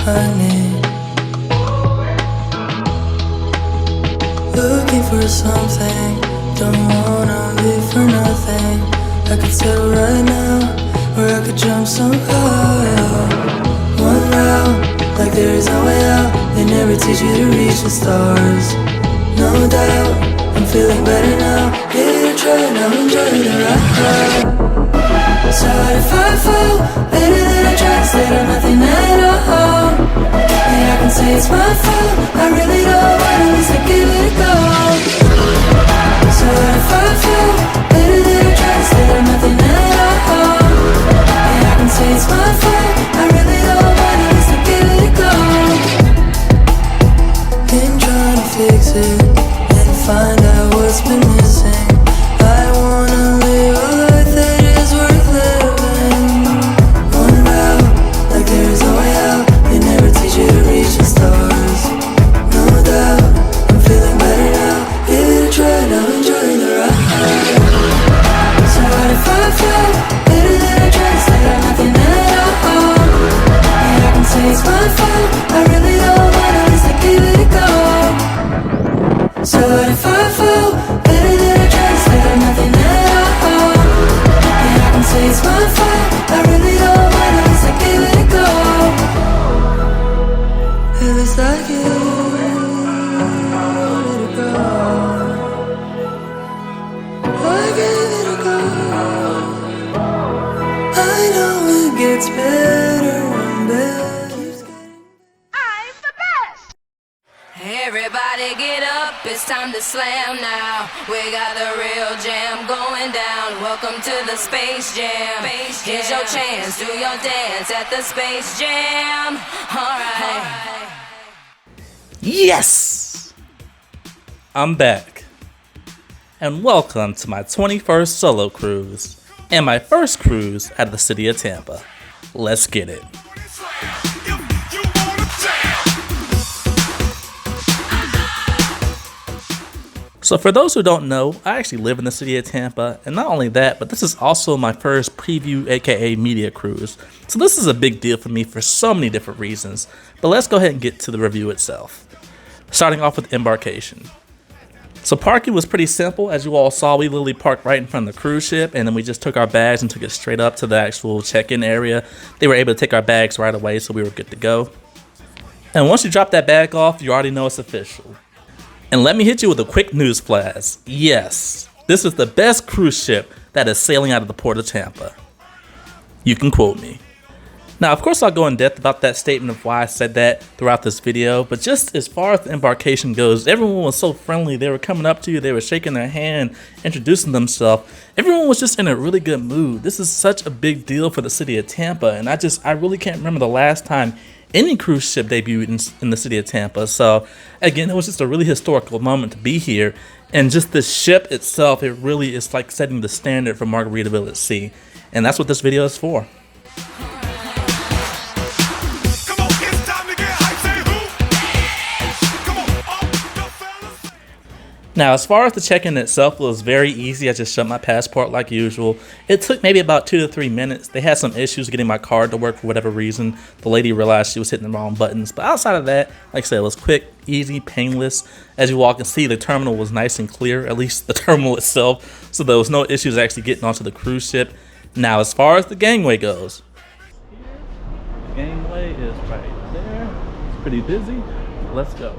behind me. Looking for something, don't wanna live for nothing. I could settle right now, or I could jump so high. One route, like there is no way out. They never teach you to reach the stars. No doubt, I'm feeling better now. Give it a try, now enjoy the ride. So what if I fall? Better than I tried, instead of nothing at all. Yeah, I can say it's my fault, I really don't want, at least I give it a go. So what if I fall? Better than I tried, instead of nothing at all. Yeah, I can say it's my fault, I really don't want, at least I give it a go. Been trying to fix it and find out what's been missing. I wanna live a life that is worth living. One route, like there is no way out. They never teach you to reach the stars. No doubt, I'm feeling better now. Give it a try, now enjoy the ride. So what if I fall? Better than I tried, instead of nothing at all. Yeah, I can say it's my fault, I really don't want, at least I give it a go. So what if I fall? Better than I tried, instead of nothing at all. Yeah, I can say it's my fault, I really don't mind, at least I give it a go. At least I give it a go. I give it a go. I know it gets better and better. Everybody get up, it's time to slam now. We got the real jam going down. Welcome to the Space Jam. Here's your chance, do your dance at the Space Jam. Alright. Yes! I'm back. And welcome to my 21st solo cruise. And my first cruise out of the city of Tampa. Let's get it. So for those who don't know, I actually live in the city of Tampa, and not only that, but this is also my first preview aka media cruise. So this is a big deal for me for so many different reasons, but let's go ahead and get to the review itself. Starting off with embarkation. So parking was pretty simple. As you all saw, we literally parked right in front of the cruise ship, and then we just took our bags and took it straight up to the actual check-in area. They were able to take our bags right away, so we were good to go. And once you drop that bag off, you already know it's official. And let me hit you with a quick news flash. Yes, this is the best cruise ship that is sailing out of the port of Tampa. You can quote me. Now, of course, I'll go in depth about that statement of why I said that throughout this video, but just as far as the embarkation goes, everyone was so friendly. They were coming up to you, they were shaking their hand, introducing themselves. Everyone was just in a really good mood. This is such a big deal for the city of Tampa, and I really can't remember the last time any cruise ship debuted in the city of Tampa. So again, it was just a really historical moment to be here, and just this ship itself, it really is like setting the standard for Margaritaville at sea, and that's what this video is for. Now, as far as the check-in itself, it was very easy. I just showed my passport like usual. It took maybe about 2 to 3 minutes. They had some issues getting my card to work for whatever reason. The lady realized she was hitting the wrong buttons. But outside of that, like I said, it was quick, easy, painless. As you all can see, the terminal was nice and clear, at least the terminal itself. So there was no issues actually getting onto the cruise ship. Now, as far as the gangway goes, the gangway is right there. It's pretty busy. Let's go.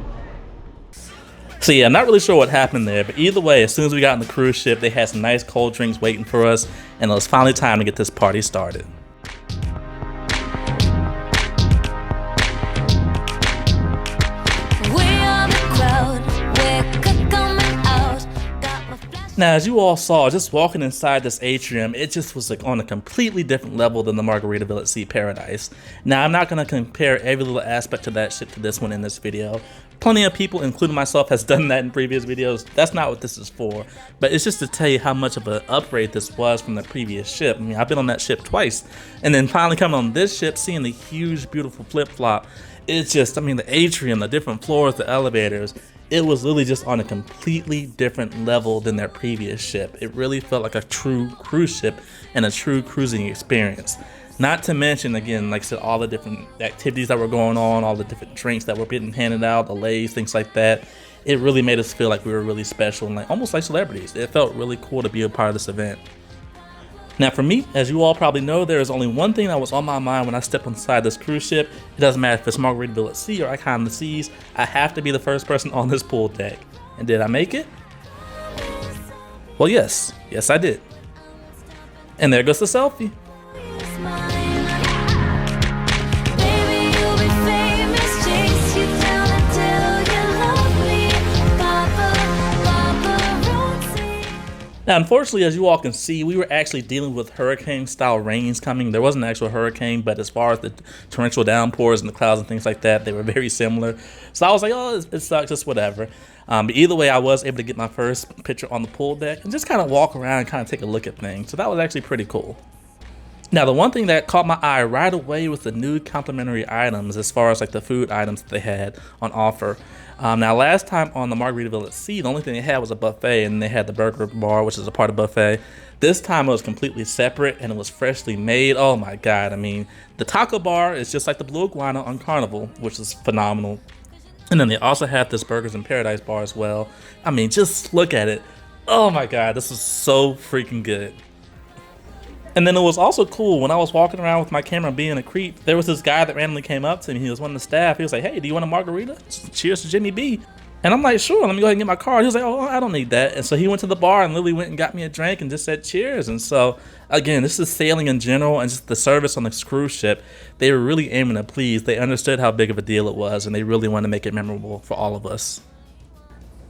So yeah, I'm not really sure what happened there, but either way, as soon as we got on the cruise ship, they had some nice cold drinks waiting for us, and it was finally time to get this party started. Now, as you all saw, just walking inside this atrium, it just was like on a completely different level than the Margaritaville at Sea Paradise. Now, I'm not going to compare every little aspect of that ship to this one in this video. Plenty of people, including myself, has done that in previous videos. That's not what this is for. But it's just to tell you how much of an upgrade this was from the previous ship. I mean, I've been on that ship twice. And then finally coming on this ship, seeing the huge, beautiful flip-flop. It's just, I mean, the atrium, the different floors, the elevators. It was literally just on a completely different level than their previous ship. It really felt like a true cruise ship and a true cruising experience. Not to mention, again, like I said, all the different activities that were going on, all the different drinks that were getting handed out, the lays, things like that. It really made us feel like we were really special and like almost like celebrities. It felt really cool to be a part of this event. Now for me, as you all probably know, there is only one thing that was on my mind when I stepped inside this cruise ship. It doesn't matter if it's Margaritaville at sea or Icon of the Seas, I have to be the first person on this pool deck. And did I make it? Well, yes I did. And there goes the selfie. Now, unfortunately, as you all can see, we were actually dealing with hurricane-style rains coming. There wasn't an actual hurricane, but as far as the torrential downpours and the clouds and things like that, they were very similar. So I was like, oh, it sucks, just whatever. But either way, I was able to get my first picture on the pool deck and just kind of walk around and kind of take a look at things. So that was actually pretty cool. Now, the one thing that caught my eye right away was the new complimentary items as far as like the food items that they had on offer. Now, last time on the Margaritaville at sea, the only thing they had was a buffet, and they had the burger bar, which is a part of the buffet. This time it was completely separate, and it was freshly made. Oh my God. I mean, the taco bar is just like the Blue Iguana on Carnival, which is phenomenal. And then they also have this Burgers in Paradise bar as well. I mean, just look at it. Oh my God, this is so freaking good. And then it was also cool when I was walking around with my camera being a creep. There was this guy that randomly came up to me. He was one of the staff. He was like, "Hey, do you want a margarita? Cheers to Jimmy B." And I'm like, "Sure, let me go ahead and get my card." He was like, "Oh, I don't need that." And so he went to the bar and literally went and got me a drink and just said cheers. And so, again, this is sailing in general and just the service on the cruise ship. They were really aiming to please. They understood how big of a deal it was, and they really wanted to make it memorable for all of us.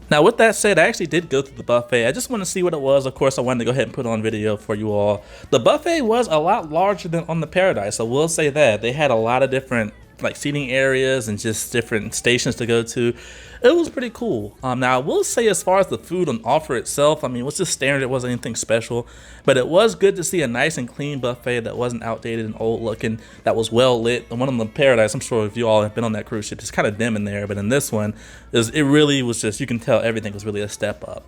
Now, with that said, I actually did go through the buffet. I just want to see what it was. Of course, I wanted to go ahead and put it on video for you all. The buffet was a lot larger than on the Paradise, so we'll say that. They had a lot of different like seating areas and just different stations to go to. It was pretty cool. Now, I will say as far as the food on offer itself, I mean, it was just standard. It wasn't anything special, but it was good to see a nice and clean buffet that wasn't outdated and old looking, that was well lit. The one on the Paradise, I'm sure if you all have been on that cruise ship, it's kind of dim in there, but in this one, it really was just, you can tell everything was really a step up.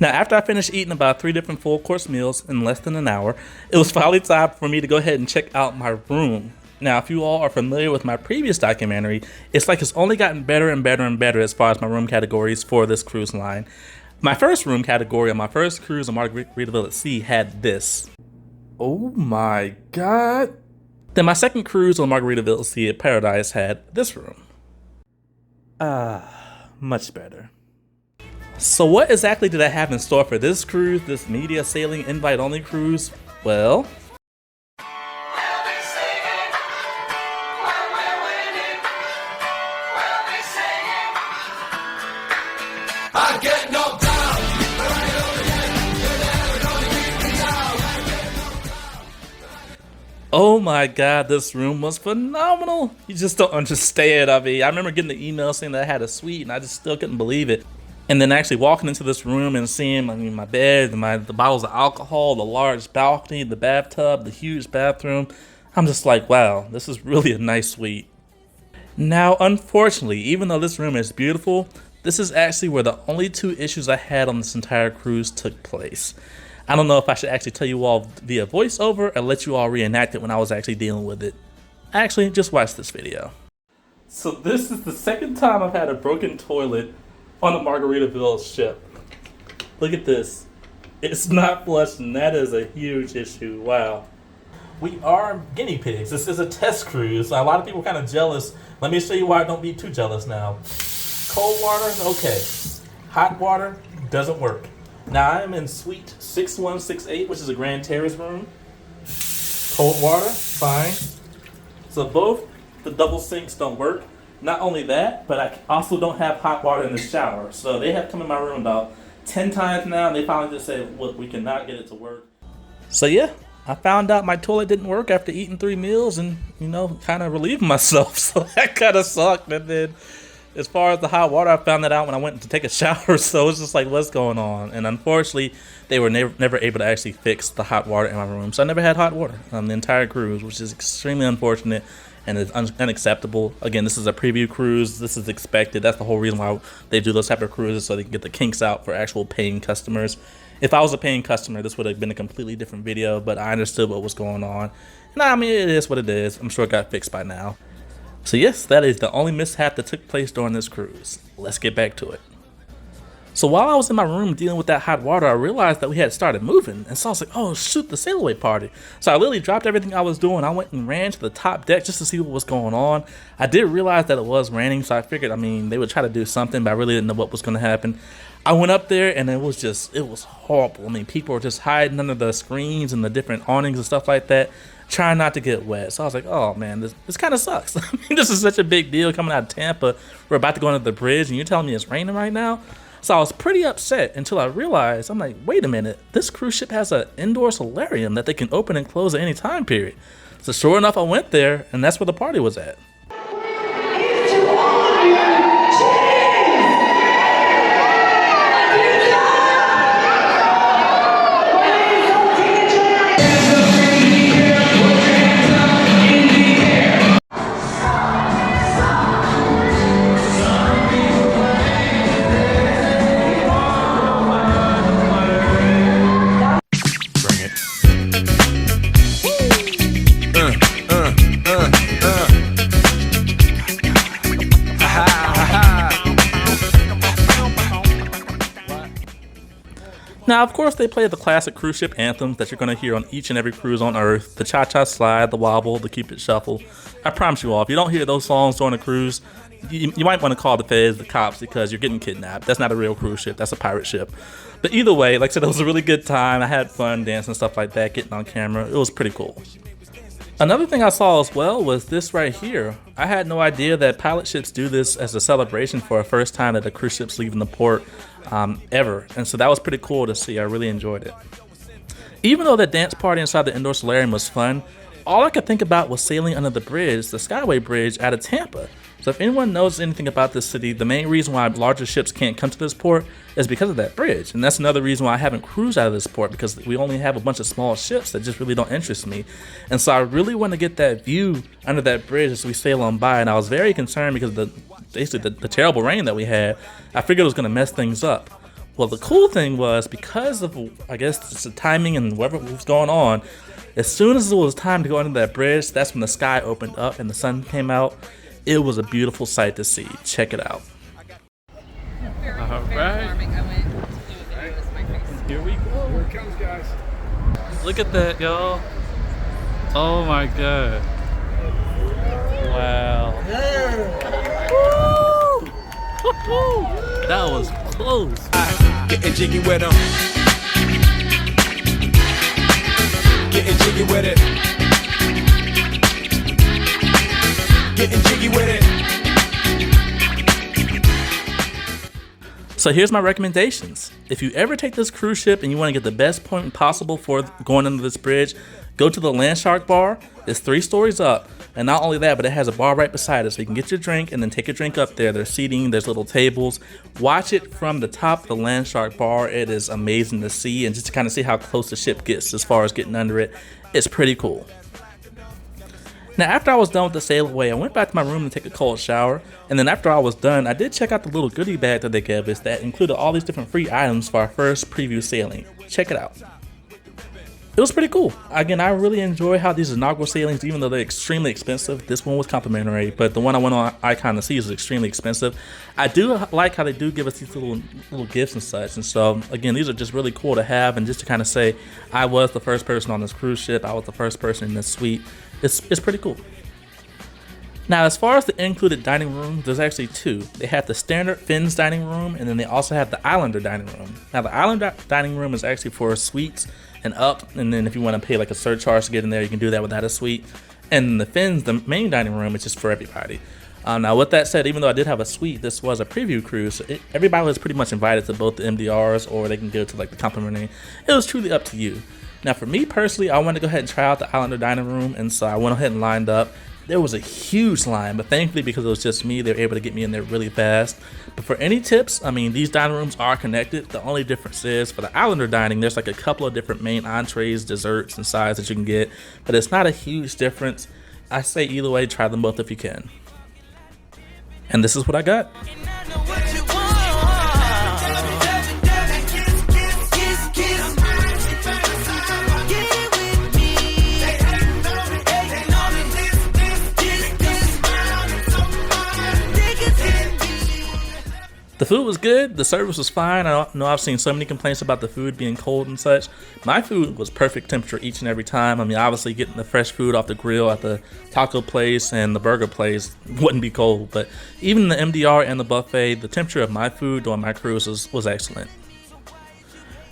Now, after I finished eating about 3 different full-course meals in less than an hour, it was finally time for me to go ahead and check out my room. Now, if you all are familiar with my previous documentary, it's like it's only gotten better and better and better as far as my room categories for this cruise line. My first room category on my first cruise on Margaritaville at sea had this. Oh my God. Then my second cruise on Margaritaville at sea at Paradise had this room. Much better. So what exactly did I have in store for this cruise, this media sailing invite-only cruise? Well, oh my God, this room was phenomenal. You just don't understand. I mean, I remember getting the email saying that I had a suite, and I just still couldn't believe it. And then actually walking into this room and seeing, I mean, my bed, the bottles of alcohol, the large balcony, the bathtub, the huge bathroom, I'm just like, wow, this is really a nice suite. Now, unfortunately, even though this room is beautiful, this is actually where the only 2 issues I had on this entire cruise took place. I don't know if I should actually tell you all via voiceover or let you all reenact it when I was actually dealing with it. Actually, just watch this video. So this is the second time I've had a broken toilet on a Margaritaville ship. Look at this. It's not flushing. That is a huge issue. Wow. We are guinea pigs. This is a test cruise. A lot of people are kind of jealous. Let me show you why I don't be too jealous now. Cold water, okay. Hot water, doesn't work. Now I am in suite 6168, which is a Grand Terrace room. Cold water, fine. So both the double sinks don't work. Not only that, but I also don't have hot water in the shower. So they have come in my room about 10 times now, and they finally just said, look, we cannot get it to work. So yeah, I found out my toilet didn't work after eating 3 meals and, you know, kind of relieving myself. So that kind of sucked. And then as far as the hot water, I found that out when I went to take a shower. So it's just like, what's going on? And unfortunately, they were never able to actually fix the hot water in my room. So I never had hot water on the entire cruise, which is extremely unfortunate. and it's unacceptable. Again, this is a preview cruise. This is expected. That's the whole reason why they do those type of cruises, so they can get the kinks out for actual paying customers. If I was a paying customer, this would have been a completely different video, but I understood what was going on. And I mean, it is what it is. I'm sure it got fixed by now. So yes, that is the only mishap that took place during this cruise. Let's get back to it. So while I was in my room dealing with that hot water, I realized that we had started moving. And so I was like, oh shoot, the sail away party. So I literally dropped everything I was doing. I went and ran to the top deck just to see what was going on. I did realize that it was raining, so I figured, I mean, they would try to do something, but I really didn't know what was going to happen. I went up there and it was horrible. I mean, people were just hiding under the screens and the different awnings and stuff like that, trying not to get wet. So I was like, oh man, this kind of sucks. I mean, this is such a big deal coming out of Tampa. We're about to go under the bridge and you're telling me it's raining right now? So I was pretty upset until I realized, I'm like, wait a minute, this cruise ship has an indoor solarium that they can open and close at any time period. So sure enough, I went there and that's where the party was at. Now, of course, they play the classic cruise ship anthems that you're going to hear on each and every cruise on Earth. The Cha-Cha Slide, the Wobble, the Keep It Shuffle. I promise you all, if you don't hear those songs during a cruise, you might want to call the feds, the cops, because you're getting kidnapped. That's not a real cruise ship. That's a pirate ship. But either way, like I said, it was a really good time. I had fun dancing and stuff like that, getting on camera. It was pretty cool. Another thing I saw as well was this right here. I had no idea that pilot ships do this as a celebration for a first time that a cruise ship's leaving the port ever. And so that was pretty cool to see. I really enjoyed it. Even though the dance party inside the indoor solarium was fun, all I could think about was sailing under the bridge, the Skyway Bridge out of Tampa. So if anyone knows anything about this city, the main reason why larger ships can't come to this port is because of that bridge. And that's another reason why I haven't cruised out of this port, because we only have a bunch of small ships that just really don't interest me. And so I really want to get that view under that bridge as we sail on by. And I was very concerned because of basically the terrible rain that we had. I figured it was going to mess things up. Well, the cool thing was, because of, I guess, just the timing and whatever was going on, as soon as it was time to go under that bridge, that's when the sky opened up and the sun came out. It was a beautiful sight to see. Check it out. All right. Here we go. Here it comes, guys. Look at that, y'all. Oh my god. Wow. Woo! That was close. Getting jiggy with them. Getting jiggy with it. Getting jiggy with it. So here's my recommendations. If you ever take this cruise ship and you want to get the best point possible for going under this bridge, go to the Landshark bar. It's 3 stories up. And not only that, but it has a bar right beside it, so you can get your drink and then take your drink up there. There's seating, there's little tables. Watch it from the top of the Landshark bar. It is amazing to see, and just to kind of see how close the ship gets as far as getting under it, it's pretty cool. Now, after I was done with the sail away, I went back to my room to take a cold shower, and then after I was done, I did check out the little goodie bag that they gave us that included all these different free items for our first preview sailing. Check it out. It was pretty cool. Again, I really enjoy how these inaugural sailings, even though they're extremely expensive, this one was complimentary, but the one I went on Icon to see is extremely expensive. I do like how they do give us these little gifts and such, and so again, these are just really cool to have, and just to kind of say, I was the first person on this cruise ship, I was the first person in this suite. It's pretty cool. Now, as far as the included dining room, there's actually 2. They have the standard Finn's dining room, and then they also have the Islander dining room. Now, the Islander dining room is actually for suites and up, and then if you want to pay like a surcharge to get in there, you can do that without a suite. And the Finn's, the main dining room, is just for everybody. Now, with that said, even though I did have a suite, this was a preview cruise, so everybody was pretty much invited to both the MDRs, or they can go to like the complimentary. It was truly up to you. Now, for me personally, I wanted to go ahead and try out the Islander dining room, and so I went ahead and lined up. There was a huge line, but thankfully, because it was just me, they were able to get me in there really fast. But for any tips, I mean, these dining rooms are connected. The only difference is for the Islander dining, there's like a couple of different main entrees, desserts, and sides that you can get, but it's not a huge difference. I say either way, try them both if you can. And this is what I got. The food was good, the service was fine. I know I've seen so many complaints about the food being cold and such. My food was perfect temperature each and every time. I mean, obviously getting the fresh food off the grill at the taco place and the burger place wouldn't be cold, but even the MDR and the buffet, the temperature of my food during my cruise was excellent.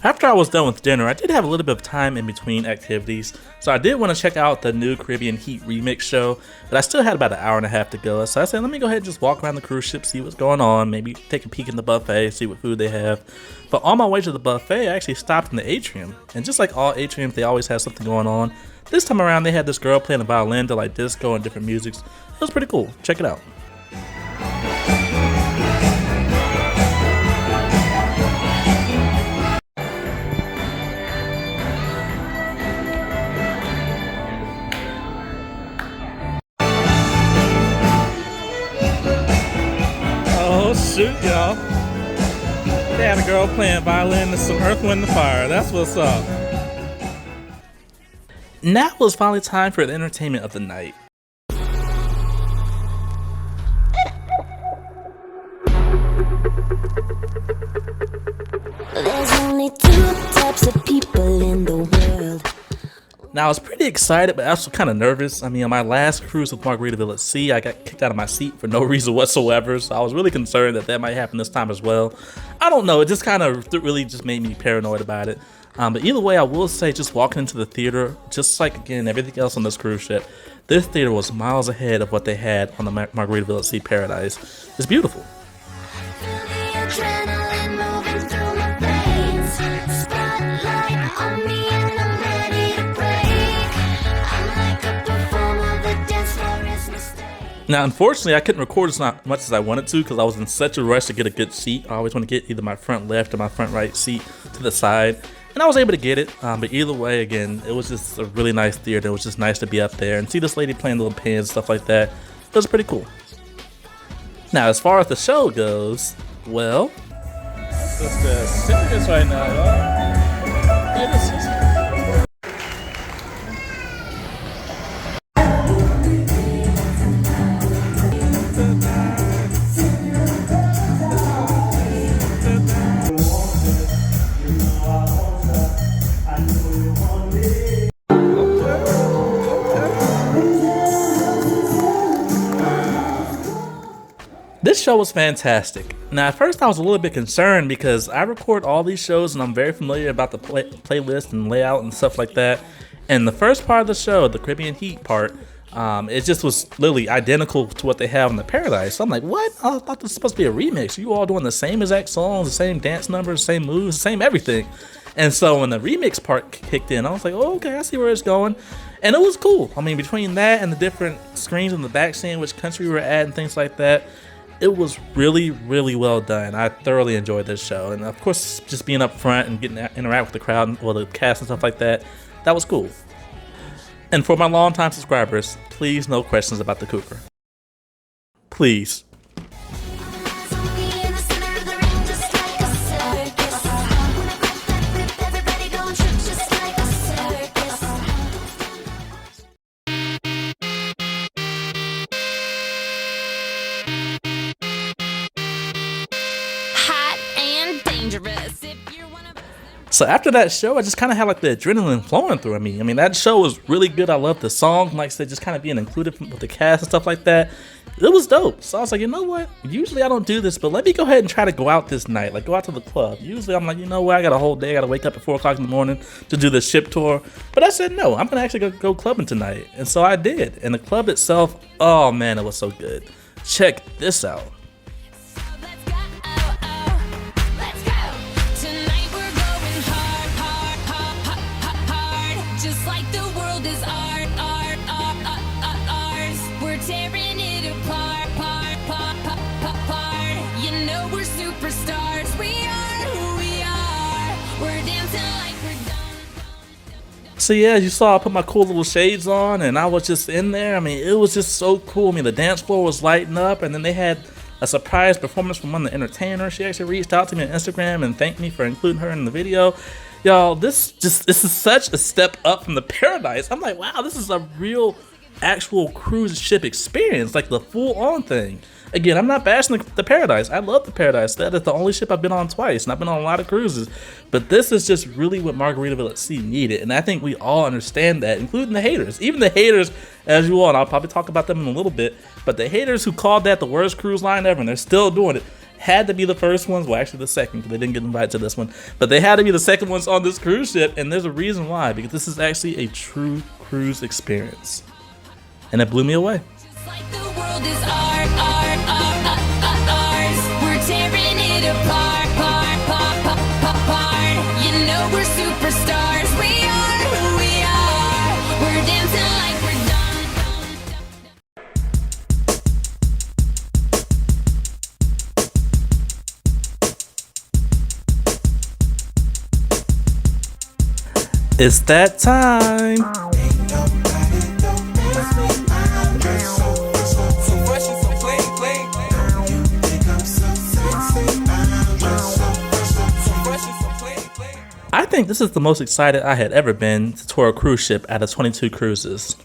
After I was done with dinner, I did have a little bit of time in between activities, so I did want to check out the new Caribbean Heat remix show, but I still had about an hour and a half to go, so I said let me go ahead and just walk around the cruise ship, see what's going on, maybe take a peek in the buffet, see what food they have. But on my way to the buffet, I actually stopped in the atrium, and just like all atriums, they always have something going on. This time around, they had this girl playing a violin to like disco and different musics. It was pretty cool. Check it out. Oh shoot, y'all. They had a girl playing violin and some Earth, Wind & Fire. That's what's up. Now it was finally time for the entertainment of the night. There's only two types of people in the world. Now, I was pretty excited, but also kind of nervous. I mean, on my last cruise with Margaritaville at sea, I got kicked out of my seat for no reason whatsoever, so I was really concerned that that might happen this time as well. I don't know, it just kind of really just made me paranoid about it. But either way, I will say, just walking into the theater, just like, again, everything else on this cruise ship, this theater was miles ahead of what they had on the Margaritaville at Sea Paradise. It's beautiful. Feel the adrenaline moving through my veins. Spotlight on me and I'm ready to break. I'm like a performer, the dance floor is my stage. Now, unfortunately, I couldn't record as much as I wanted to because I was in such a rush to get a good seat. I always want to get either my front left or my front right seat to the side. And I was able to get it, but either way, again, it was just a really nice theater. It was just nice to be up there and see this lady playing little pins, stuff like that. It was pretty cool. Now, as far as the show goes, well, just serious right now, y'all. This is This show was fantastic. Now, at first I was a little bit concerned because I record all these shows and I'm very familiar about the playlist and layout and stuff like that. And the first part of the show, the Caribbean Heat part, it just was literally identical to what they have in the Paradise. So I'm like, what? I thought this was supposed to be a remix. You all doing the same exact songs, the same dance numbers, same moves, the same everything. And so when the remix part kicked in, I was like, oh, okay, I see where it's going. And it was cool. I mean, between that and the different screens in the back seeing which country we were at and things like that, it was really, really well done. I thoroughly enjoyed this show. And of course, just being up front and getting to interact with the crowd, well, the cast and stuff like that, that was cool. And for my longtime subscribers, please no questions about the Cooper. Please. So after that show, I just kind of had like the adrenaline flowing through me. I mean, that show was really good. I loved the song, like I said, just kind of being included with the cast and stuff like that. It was dope. So I was like, you know what? Usually I don't do this, but let me go ahead and try to go out this night, like go out to the club. Usually I'm like, you know what? I got a whole day. I got to wake up at 4 o'clock in the morning to do the ship tour. But I said, no, I'm going to actually go clubbing tonight. And so I did. And the club itself, oh man, it was so good. Check this out. So yeah, you saw I put my cool little shades on and I was just in there. I mean, it was just so cool. I mean, the dance floor was lighting up, and then they had a surprise performance from one of the entertainers. She actually reached out to me on Instagram and thanked me for including her in the video. Y'all, this is such a step up from the Paradise. I'm like, wow, this is a real actual cruise ship experience, like the full on thing. Again, I'm not bashing the Paradise. I love the Paradise. That is the only ship I've been on twice, and I've been on a lot of cruises. But this is just really what Margaritaville at Sea needed, and I think we all understand that, including the haters. Even the haters, as you all, and I'll probably talk about them in a little bit, but the haters who called that the worst cruise line ever, and they're still doing it, had to be the first ones, well actually the second, because they didn't get invited to this one, but they had to be the second ones on this cruise ship, and there's a reason why, because this is actually a true cruise experience. And it blew me away. Like the world is ours. We're tearing it apart, You know we're superstars. We are who we are. We're dancing like we're done. It's that time. I think this is the most excited I had ever been to tour a cruise ship out of 22 cruises.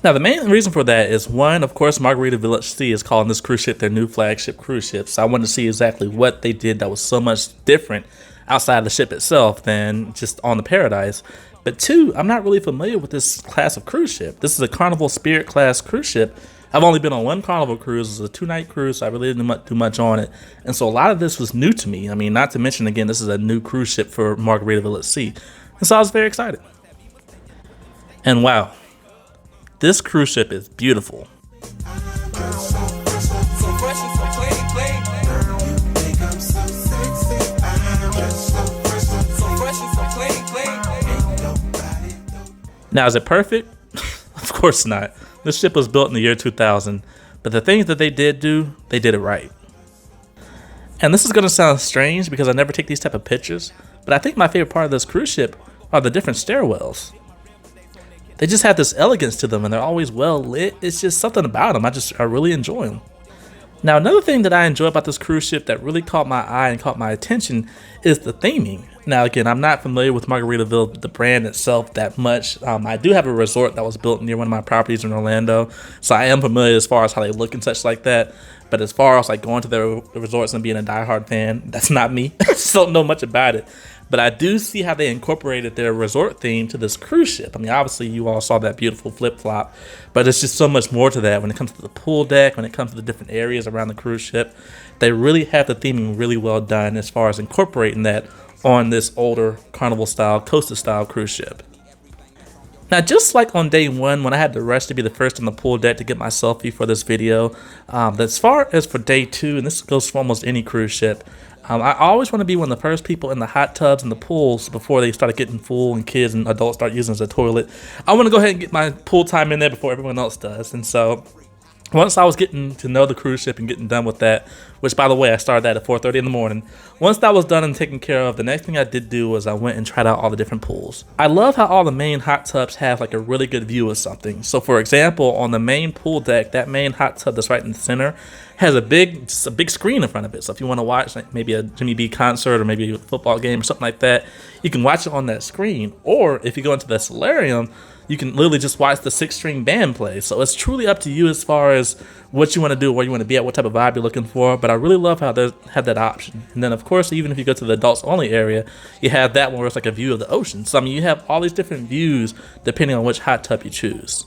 Now, the main reason for that is, one, of course, Margaritaville at Sea is calling this cruise ship their new flagship cruise ship. So I wanted to see exactly what they did that was so much different outside of the ship itself than just on the Paradise. But two, I'm not really familiar with this class of cruise ship. This is a Carnival Spirit class cruise ship. I've only been on one Carnival cruise. It was a 2-night cruise, so I really didn't do much on it. And so a lot of this was new to me. I mean, not to mention, again, this is a new cruise ship for Margaritaville at Sea. And so I was very excited. And wow, this cruise ship is beautiful. Now, is it perfect? Of course not. This ship was built in the year 2000, but the things that they did do, they did it right. And this is going to sound strange because I never take these type of pictures, but I think my favorite part of this cruise ship are the different stairwells. They just have this elegance to them, and they're always well lit. It's just something about them. I really enjoy them. Now, another thing that I enjoy about this cruise ship that really caught my eye and caught my attention is the theming. Now, again, I'm not familiar with Margaritaville, the brand itself, that much. I do have a resort that was built near one of my properties in Orlando, so I am familiar as far as how they look and such like that. But as far as like going to their resorts and being a diehard fan, that's not me. I just don't know much about it. But I do see how they incorporated their resort theme to this cruise ship. I mean, obviously, you all saw that beautiful flip-flop, but it's just so much more to that when it comes to the pool deck, when it comes to the different areas around the cruise ship. They really have the theming really well done as far as incorporating that on this older Carnival-style, coaster-style cruise ship. Now, just like on day one, when I had to rush to be the first on the pool deck to get my selfie for this video, as far as for day two, and this goes for almost any cruise ship, I always want to be one of the first people in the hot tubs and the pools before they start getting full and kids and adults start using it as a toilet. I want to go ahead and get my pool time in there before everyone else does. And so once I was getting to know the cruise ship and getting done with that, which, by the way, I started that at 4:30 in the morning. Once that was done and taken care of, the next thing I did do was I went and tried out all the different pools. I love how all the main hot tubs have like a really good view of something. So, for example, on the main pool deck, that main hot tub that's right in the center has a big screen in front of it. So if you want to watch like maybe a Jimmy B concert or maybe a football game or something like that, you can watch it on that screen. Or if you go into the solarium, you can literally just watch the 6-string band play. So it's truly up to you as far as what you want to do, where you want to be at, what type of vibe you're looking for. But I really love how they have that option. And then, of course, even if you go to the adults only area, you have that one where it's like a view of the ocean. So, I mean, you have all these different views depending on which hot tub you choose.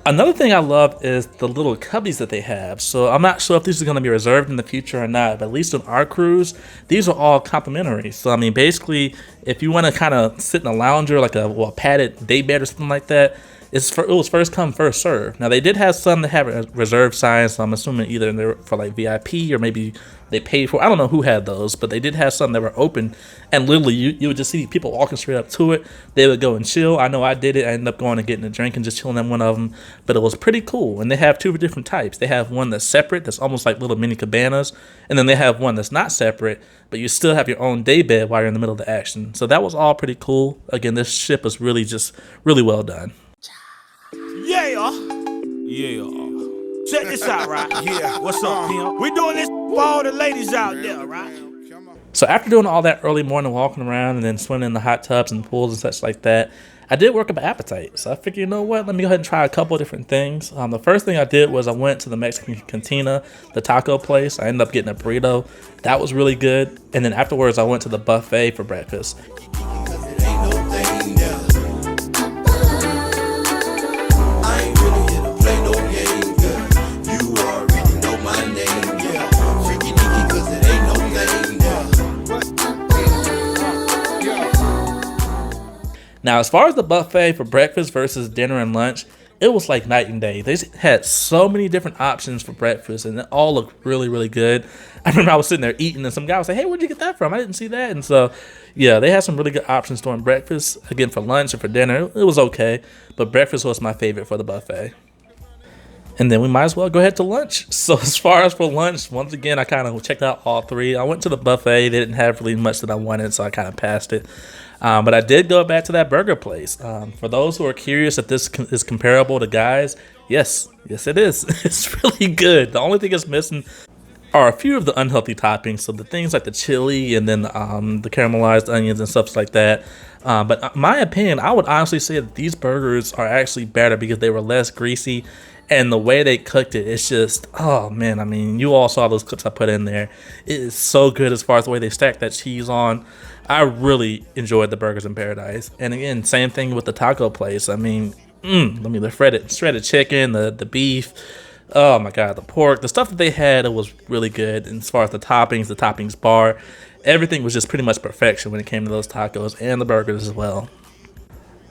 Another thing I love is the little cubbies that they have. So I'm not sure if these are going to be reserved in the future or not, but at least on our cruise, these are all complimentary. So, I mean, basically, if you want to kind of sit in a lounger, like a padded day bed or something like that, it was first come, first serve. Now they did have some that have reserved signs, so I'm assuming either they're for like VIP or maybe they paid for. I don't know who had those, but they did have some that were open, and literally you would just see people walking straight up to it. They would go and chill. I know I did it. I ended up going and getting a drink and just chilling at one of them, but it was pretty cool. And they have two different types. They have one that's separate, that's almost like little mini cabanas, and then they have one that's not separate, but you still have your own day bed while you're in the middle of the action. So that was all pretty cool. Again, this ship was really well done. Yeah. Check this out, right? Yeah. What's up, pimp? We doing this for all the ladies out there, right? So after doing all that early morning walking around and then swimming in the hot tubs and pools and such like that, I did work up an appetite. So I figured, you know what, let me go ahead and try a couple of different things. The first thing I did was I went to the Mexican Cantina, the taco place. I ended up getting a burrito. That was really good. And then afterwards, I went to the buffet for breakfast. Now, as far as the buffet for breakfast versus dinner and lunch, it was like night and day. They had so many different options for breakfast, and it all looked really good. I remember I was sitting there eating, and some guy was like, "Hey, where'd you get that from? I didn't see that." And so, yeah, they had some really good options during breakfast. Again, for lunch and for dinner, it was okay, but breakfast was my favorite for the buffet. And then we might as well go ahead to lunch. So as far as for lunch, once again, I kind of checked out all three. I went to the buffet. They didn't have really much that I wanted, so I kind of passed it. But I did go back to that burger place. For those who are curious if this is comparable to Guy's, yes, it is. It's really good. The only thing it's missing are a few of the unhealthy toppings. So the things like the chili and then the caramelized onions and stuff like that. But in my opinion, I would honestly say that these burgers are actually better because they were less greasy. And the way they cooked it, it's just, oh man, I mean, you all saw those clips I put in there. It is so good as far as the way they stacked that cheese on. I really enjoyed the burgers in Paradise. And again, same thing with the taco place. I mean, the shredded chicken, the beef, oh my God, the pork, the stuff that they had, it was really good. And as far as the toppings bar, everything was just pretty much perfection when it came to those tacos and the burgers as well.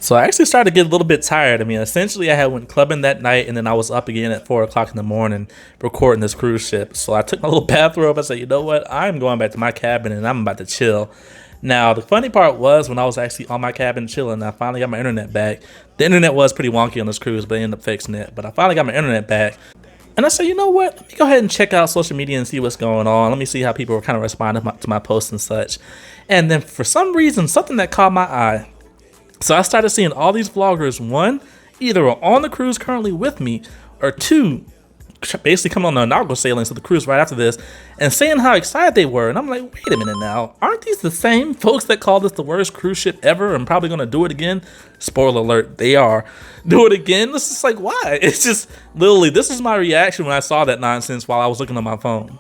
So I actually started to get a little bit tired. I mean, essentially I had went clubbing that night, and then I was up again at 4 o'clock in the morning recording this cruise ship. So I took my little bathrobe. I said, you know what? I'm going back to my cabin and I'm about to chill. Now, the funny part was when I was actually on my cabin chilling, I finally got my internet back. The internet was pretty wonky on this cruise, but I ended up fixing it. But I finally got my internet back. And I said, you know what? Let me go ahead and check out social media and see what's going on. Let me see how people were kind of responding to my posts and such. And then for some reason, something that caught my eye. So I started seeing all these vloggers, one, either are on the cruise currently with me, or two, basically coming on the inaugural sailing, so the cruise right after this, and saying how excited they were. And I'm like, wait a minute now, aren't these the same folks that called this the worst cruise ship ever and probably going to do it again? Spoiler alert, they are. Do it again? This is like, why? It's just, literally, this is my reaction when I saw that nonsense while I was looking on my phone.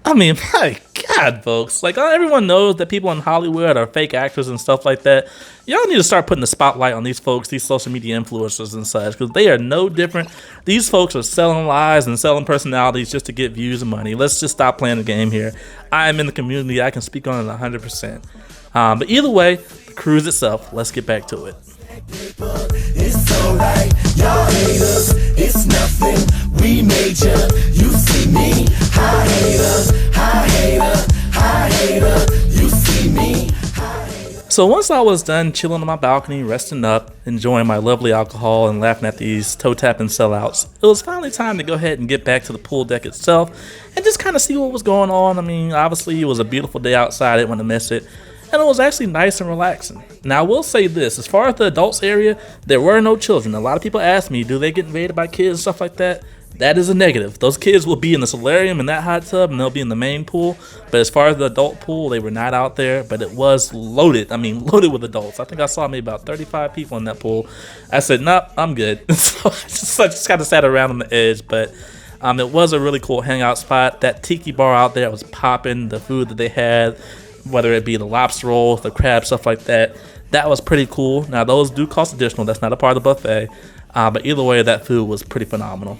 I mean, my God, folks. Like, everyone knows that people in Hollywood are fake actors and stuff like that. Y'all need to start putting the spotlight on these folks, these social media influencers and such, because they are no different. These folks are selling lies and selling personalities just to get views and money. Let's just stop playing the game here. I am in the community. I can speak on it 100%. But either way, the cruise itself, let's get back to it. It's alright, y'all haters, it's nothing, we major, you see me, hi hater, you see me, hi hater. So once I was done chilling on my balcony, resting up, enjoying my lovely alcohol and laughing at these toe-tapping sellouts, it was finally time to go ahead and get back to the pool deck itself and just kind of see what was going on. I mean, obviously it was a beautiful day outside, I didn't want to miss it. And it was actually nice and relaxing. Now, I will say this, as far as the adults area, there were no children. A lot of people ask me, do they get invaded by kids and stuff like that? That is a negative. Those kids will be in the solarium in that hot tub, and they'll be in the main pool. But as far as the adult pool, they were not out there, but it was loaded. I mean, loaded with adults. I think I saw maybe about 35 people in that pool. I said, nope, I'm good. So I just kind of sat around on the edge, but it was a really cool hangout spot. That tiki bar out there was popping. The food that they had, whether it be the lobster rolls, the crab, stuff like that, that was pretty cool. Now, those do cost additional. That's not a part of the buffet. But either way, that food was pretty phenomenal.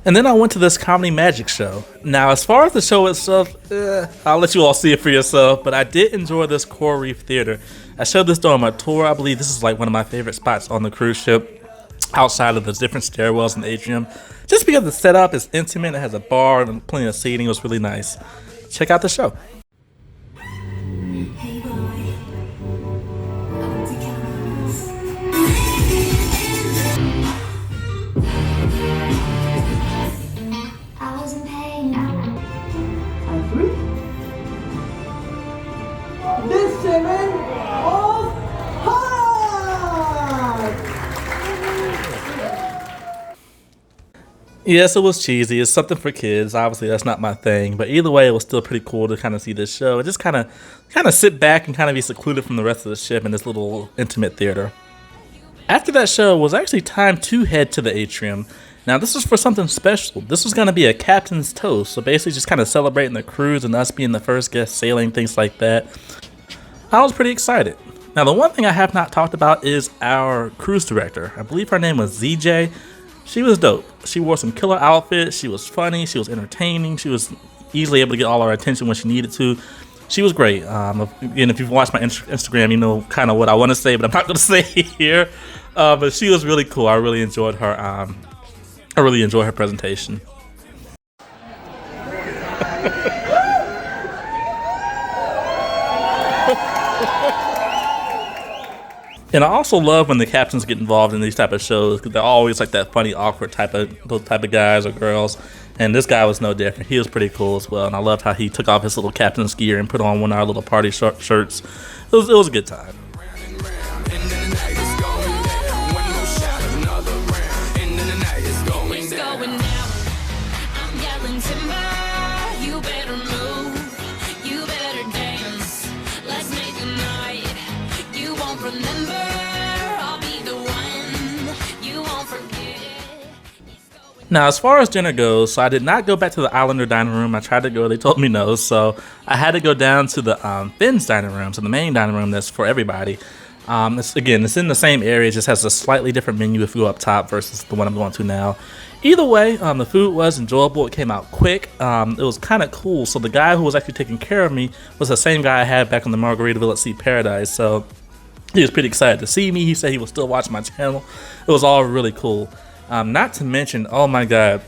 And then I went to this comedy magic show. Now, as far as the show itself, I'll let you all see it for yourself, but I did enjoy this Coral Reef Theater. I showed this during my tour. I believe this is like one of my favorite spots on the cruise ship, outside of the different stairwells in the atrium. Just because the setup is intimate, it has a bar and plenty of seating, it was really nice. Check out the show. Hey boy, I want to count us. I was in pain. This seven of heart. Yes, it was cheesy. It's something for kids. Obviously, that's not my thing. But either way, it was still pretty cool to kind of see this show and just kind of sit back and kind of be secluded from the rest of the ship in this little intimate theater. After that show, it was actually time to head to the atrium. Now, this was for something special. This was going to be a captain's toast. So basically just kind of celebrating the cruise and us being the first guest sailing, things like that. I was pretty excited. Now, the one thing I have not talked about is our cruise director. I believe her name was ZJ. She was dope. She wore some killer outfits. She was funny. She was entertaining. She was easily able to get all our attention when she needed to. She was great. Again, if you've watched my Instagram, you know kind of what I want to say, but I'm not going to say it here. But she was really cool. I really enjoyed her. I really enjoyed her presentation. And I also love when the captains get involved in these type of shows because they're always like that funny, awkward those type of guys or girls. And this guy was no different. He was pretty cool as well. And I loved how he took off his little captain's gear and put on one of our little party shirts. It was a good time. It's going down. I'm yelling timber. You better move. You better dance. Let's make a night. You won't remember. I'll be the one. You won't forget. Now, as far as dinner goes, so I did not go back to the Islander dining room. I tried to go. They told me no. So I had to go down to the Finn's dining room, so the main dining room that's for everybody. It's in the same area. It just has a slightly different menu if you go up top versus the one I'm going to now. Either way, the food was enjoyable. It came out quick. It was kind of cool. So the guy who was actually taking care of me was the same guy I had back on the Margaritaville at Sea Paradise. So he was pretty excited to see me. He said he was still watching my channel. It was all really cool. Not to mention, oh my God,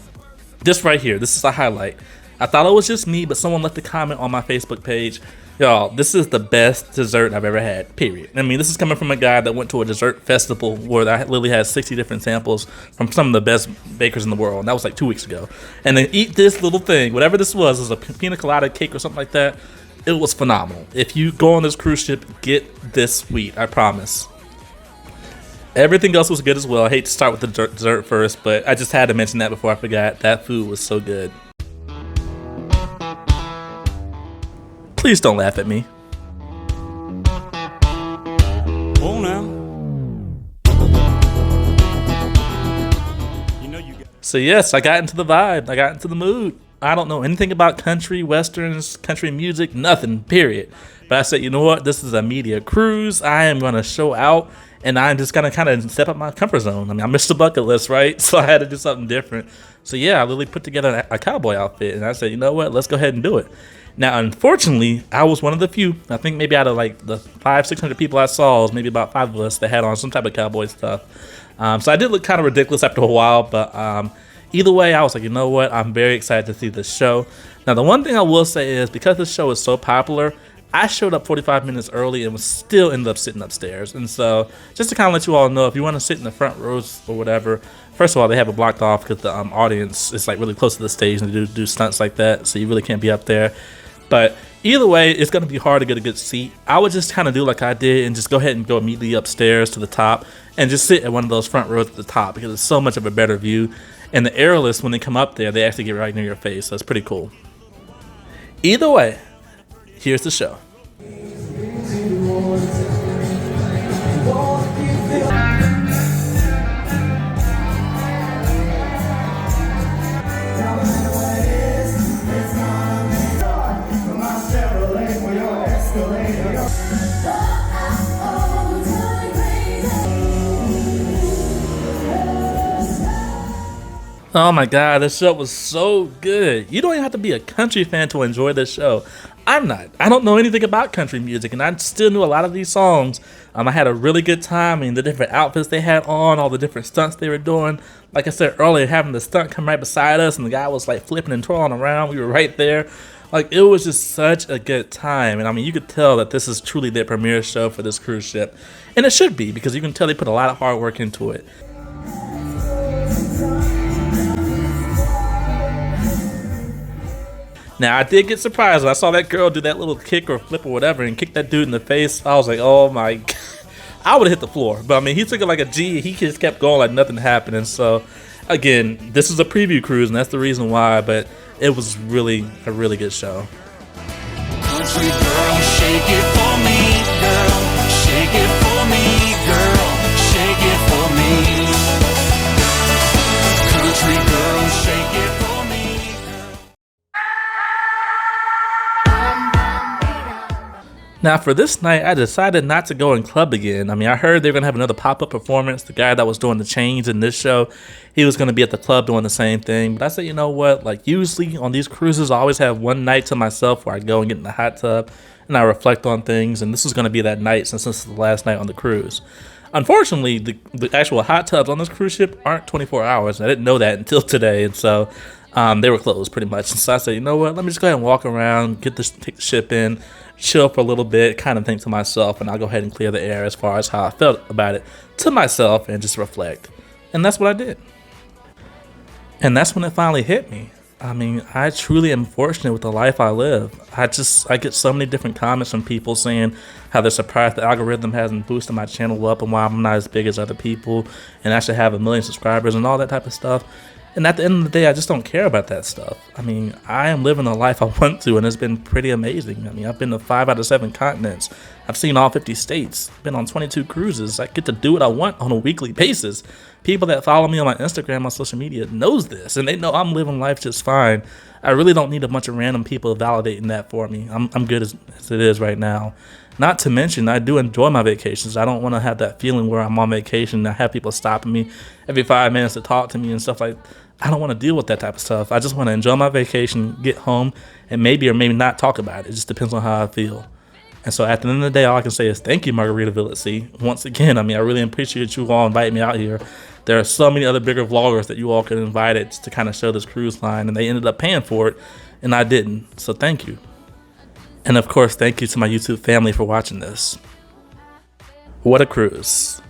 this right here. This is a highlight. I thought it was just me, but someone left a comment on my Facebook page. Y'all, this is the best dessert I've ever had, period. I mean, this is coming from a guy that went to a dessert festival where I literally had 60 different samples from some of the best bakers in the world. And that was like 2 weeks ago. And then eat this little thing, whatever this was a pina colada cake or something like that. It was phenomenal. If you go on this cruise ship, get this sweet, I promise. Everything else was good as well. I hate to start with the dessert first, but I just had to mention that before I forgot. That food was so good. Please don't laugh at me. Oh, now. You know you got. So yes, I got into the vibe. I got into the mood. I don't know anything about country, westerns, country music, nothing, period. But I said, you know what? This is a media cruise. I am going to show out, and I'm just going to kind of step up my comfort zone. I mean, I'm MrBucketlist, right? So I had to do something different. So yeah, I literally put together a cowboy outfit, and I said, you know what? Let's go ahead and do it. Now, unfortunately, I was one of the few. I think maybe out of like the 500-600 people I saw, it was maybe about 5 of us that had on some type of cowboy stuff. So I did look kind of ridiculous after a while, but either way, I was like, you know what? I'm very excited to see this show. Now, the one thing I will say is because this show is so popular, I showed up 45 minutes early and was still ended up sitting upstairs. And so just to kind of let you all know, if you want to sit in the front rows or whatever, first of all, they have it blocked off because the audience is like really close to the stage and they do stunts like that. So you really can't be up there. But either way, it's going to be hard to get a good seat. I would just kind of do like I did and just go ahead and go immediately upstairs to the top and just sit at one of those front rows at the top because it's so much of a better view. And the airlifts, when they come up there, they actually get right near your face. So it's pretty cool. Either way, here's the show. Oh my god, this show was so good. You don't even have to be a country fan to enjoy this show. I'm not. I don't know anything about country music, and I still knew a lot of these songs. I had a really good time. I mean, the different outfits they had on, all the different stunts they were doing. Like I said earlier, having the stunt come right beside us, and the guy was like flipping and twirling around. We were right there. Like, it was just such a good time. And I mean, you could tell that this is truly their premiere show for this cruise ship. And it should be, because you can tell they put a lot of hard work into it. Now, I did get surprised when I saw that girl do that little kick or flip or whatever and kick that dude in the face. I was like, oh my God. I would have hit the floor. But I mean, he took it like a G. He just kept going like nothing happened. And so, again, this is a preview cruise, and that's the reason why. But it was really a really good show. Country girl, shake it for me, girl. Shake it for me, girl. Shake it for me. Country girl, shake it for me. Now, for this night, I decided not to go and club again. I mean, I heard they were going to have another pop-up performance. The guy that was doing the change in this show, he was going to be at the club doing the same thing. But I said, you know what? Like, usually on these cruises, I always have one night to myself where I go and get in the hot tub and I reflect on things. And this was going to be that night, since this is the last night on the cruise. Unfortunately, the actual hot tubs on this cruise ship aren't 24 hours. I didn't know that until today. And so they were closed pretty much. And so I said, you know what? Let me just go ahead and walk around, take the ship in, chill for a little bit, kind of think to myself, and I'll go ahead and clear the air as far as how I felt about it to myself and just reflect. And that's what I did. And that's when it finally hit me. I mean, I truly am fortunate with the life I live. I get so many different comments from people saying how they're surprised the algorithm hasn't boosted my channel up and why I'm not as big as other people and I should have 1 million subscribers and all that type of stuff. And at the end of the day, I just don't care about that stuff. I mean, I am living the life I want to, and it's been pretty amazing. I mean, I've been to 5 out of 7 continents. I've seen all 50 states, been on 22 cruises. I get to do what I want on a weekly basis. People that follow me on my Instagram, on social media, knows this, and they know I'm living life just fine. I really don't need a bunch of random people validating that for me. I'm good as it is right now. Not to mention, I do enjoy my vacations. I don't want to have that feeling where I'm on vacation and I have people stopping me every 5 minutes to talk to me and stuff like that. I don't want to deal with that type of stuff. I just want to enjoy my vacation, get home, and maybe or maybe not talk about it. It just depends on how I feel. And so at the end of the day, all I can say is thank you, Margaritaville at Sea. Once again, I mean, I really appreciate you all inviting me out here. There are so many other bigger vloggers that you all could invite to kind of show this cruise line, and they ended up paying for it, and I didn't. So thank you. And of course, thank you to my YouTube family for watching this. What a cruise.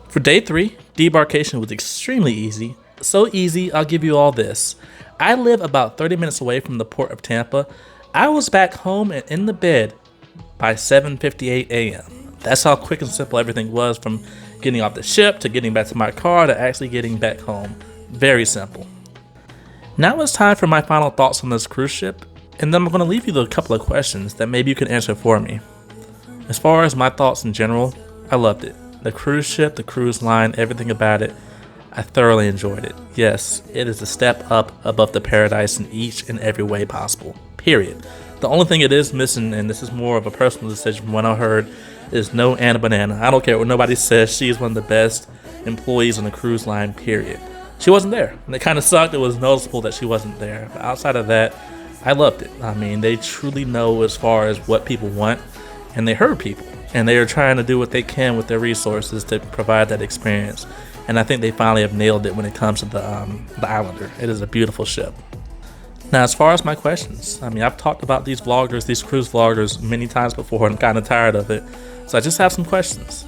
For day 3, debarkation was extremely easy. So easy, I'll give you all this. I live about 30 minutes away from the port of Tampa. I was back home and in the bed by 7:58 a.m. That's how quick and simple everything was, from getting off the ship to getting back to my car to actually getting back home. Very simple. Now it's time for my final thoughts on this cruise ship, and then I'm going to leave you with a couple of questions that maybe you can answer for me. As far as my thoughts in general, I loved it. The cruise ship, the cruise line, everything about it, I thoroughly enjoyed it. Yes, it is a step up above the paradise in each and every way possible, period. The only thing it is missing, and this is more of a personal decision from what I heard, is no Anna Banana. I don't care what nobody says, she is one of the best employees on the cruise line, period. She wasn't there, and it kind of sucked. It was noticeable that she wasn't there. But outside of that, I loved it. I mean, they truly know as far as what people want, and they heard people. And they are trying to do what they can with their resources to provide that experience. And I think they finally have nailed it when it comes to the Islander. It is a beautiful ship. Now, as far as my questions, I mean, I've talked about these vloggers, these cruise vloggers many times before, and I'm kind of tired of it. So I just have some questions.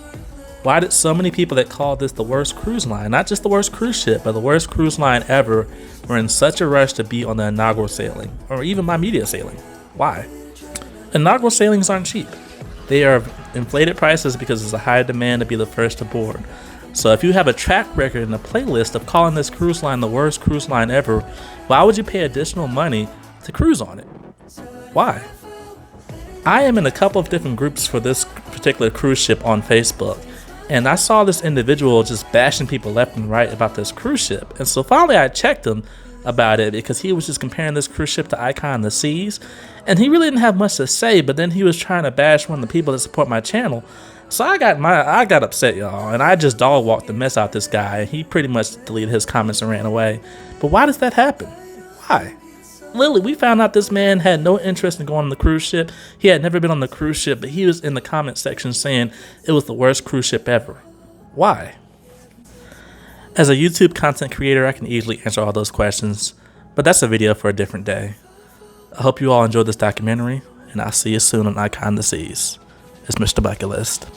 Why did so many people that call this the worst cruise line, not just the worst cruise ship, but the worst cruise line ever, were in such a rush to be on the inaugural sailing, or even my media sailing? Why? Inaugural sailings aren't cheap. They are inflated prices because there's a high demand to be the first aboard. So if you have a track record and a playlist of calling this cruise line the worst cruise line ever, why would you pay additional money to cruise on it. Why? I am in a couple of different groups for this particular cruise ship on Facebook, and I saw this individual just bashing people left and right about this cruise ship. And so finally I checked him about it because he was just comparing this cruise ship to Icon of the Seas, and he really didn't have much to say, but then he was trying to bash one of the people that support my channel. So I got upset, y'all, and I just dog walked the mess out this guy. He pretty much deleted his comments and ran away. But why does that happen? Why? Literally, we found out this man had no interest in going on the cruise ship. He had never been on the cruise ship, but he was in the comment section saying it was the worst cruise ship ever. Why? As a YouTube content creator, I can easily answer all those questions, but that's a video for a different day. I hope you all enjoyed this documentary, and I'll see you soon on Icon of the Seas. It's MrBucketlist.